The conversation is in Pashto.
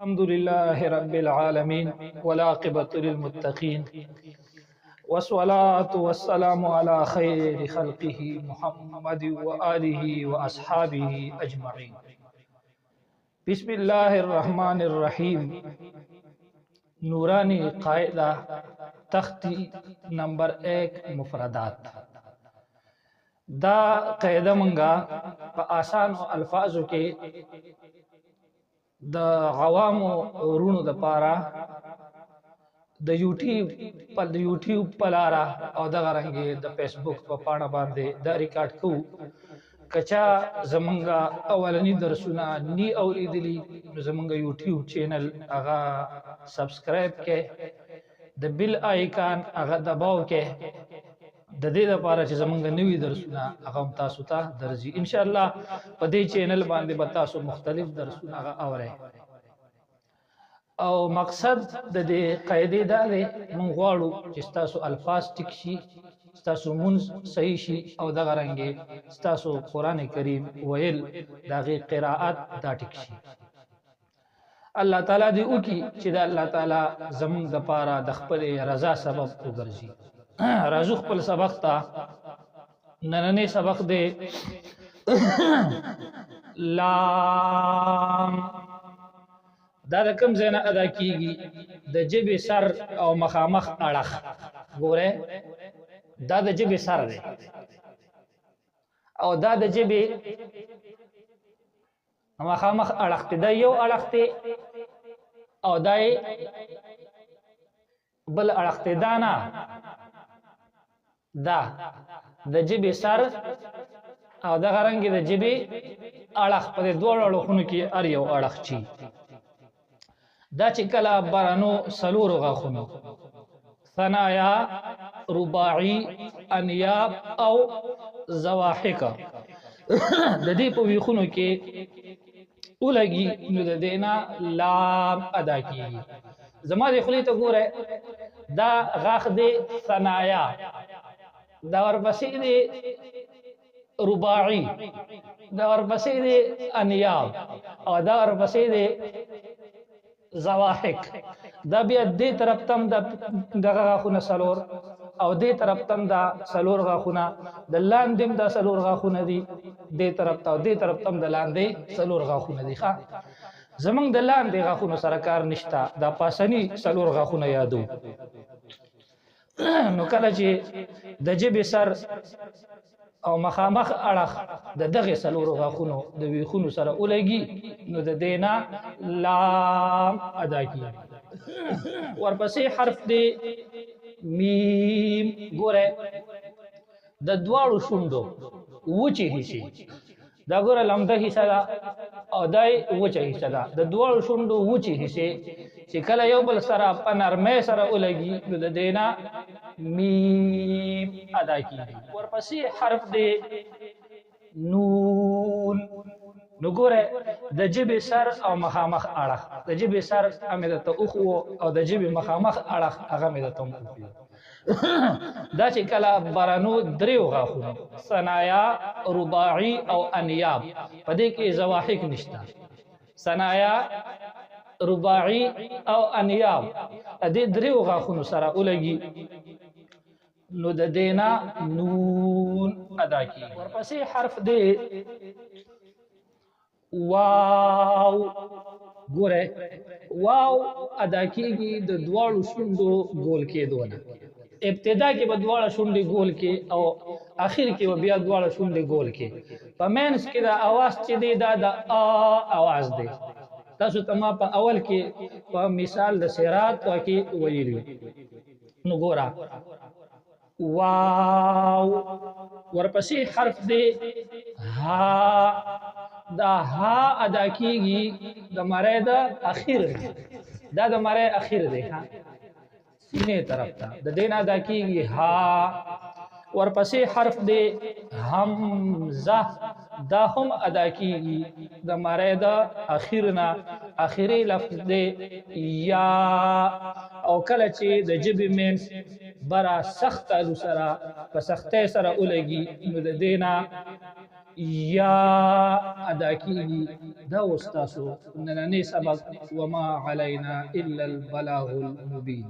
الحمد لله رب العالمين والعاقبة للمتقين والصلاة والسلام على خير خلقه محمد وآله وأصحابه أجمعين. بسم الله الرحمن الرحيم. نورانی قاعدہ تختی نمبر 1 مفردات. دا قاعدہ منگا پا آسان الفاظو کے د عوامو رونو د پارا د یوټیوب پلارا او د غرنګي د فیسبوک په پاڼه باندې د ریکارډ کو کچا زمونږه اولنی درسونه نی اوریدلی زمونږه یوټیوب چینل هغه سبسکرایب کې د بیل آیکان هغه دباو کې د دې لپاره چې زمونږ نوی درسونه هغه تاسو ته درځي ان شاء الله په دې چینل باندې به تاسو مختلف درسونه هغه اورئ او مقصد د دې قاعده دا دی مونږ غواړو چې تاسو الفاظ ټیک شي تاسو مونږ صحیح شي او د غرنګي تاسو قران کریم ویل دغه قراءت دا ټیک شي. الله تعالی دې وکي چې د الله تعالی زمونږ د پاره د خپل رضا سبب وګرځي. راځو خپل سبق ته. نننې سبق دی لام. دا د کوم ځای نه ادا کیږي؟ د جبې سر او مخامخ اړخ. ګوره دا د جبې سر دی او دا د جبې مخامخ اړخ دی. دا یو اړخ دی او دا بل اړخ دی. دا نه دا د جبې سر او د غرنګي د جبې اړخ په دوه اړخونو کې ار یو اړخ چی. دا چې کله برانو سلور غاخونو ثنایا رباعی انیاب او زواحق د دې په ویخونو کې اولګي نو د دینا لام ادا کیږي. زما د خلی ته ګوره دا غاخ دی ثنایا، دا ورپسې دی رباعی، دا ورپسې دی انیاب او دا ورپسې دی زواحق. دا بیا دې طرف تم دغه غاخونه سلور او دې طرف تم دا سلور غاخونه د لاندې دا سلور غاخونه دي دې طرف ته او دې طرف تم د لاندې سلور غاخونه دي. ښه زمونږ د لاندې غاخونو سره کار نشته، دا پاسنی سلور غاخونه یادو. نو کله چې د جبې سر او مخامخ اړخ د دغه سلور غاخونو د ویخونو سره اولګي نو د دینا لام ادا کیږي. ورپسې حرف دی میم. ګوره د دواړو شونډو وچې حصے دا ګوره لمده حصہ ده او دای وچه حصہ ده. د دواړو شونډو وچې حصے چې کله یو بل سره په نرمۍ سره اولګي نو د دینا میم ادا کیږي. ورپسې حرف دی نون. نو ګوره د جبې سر او مخامخ اړخ، د جبې سر امه د اوخو او د جبې مخامخ اړخ هغه مې د تم دا چې کله برانو دریو غاخونو ثنایا رباعی او انیاب په دې کې زواحق نشته. ثنایا رباعی او انیاب دې دریو غاخونو سره اولګي نو د دینا نون ادا کیږي. ورپسې حرف دی واو. ګوره واو ادا کیږي د دواړو شونډو گول کېدونه. ابتدا کې به دواړه شونډې گول کې او اخر کې به بیا دواړه شونډې گول کې. په مینس کې دا اواز چې دی دا د ا اواز دی. تاسو ته ما په اول کې په مثال د صراط کې ویلو. نو ګوره واو. ورپسې حرف دی ها. دا ها ادا کیږي د مړی د اخیر. دا د مړی اخیر دی سینې طرف ته د دین ادا کیږي ها. ورپسې حرف دی حمزه. دا هم ادا کیږي د مړی د اخیر نه اخیری لفظ دی یا. او کله چې د جبې مینس برا سخت الو سره په سختۍ سره اولګي نو د دینا یا ادا کیږي دا استاسو نننې سبق وما علینا الا البلاغ المبین.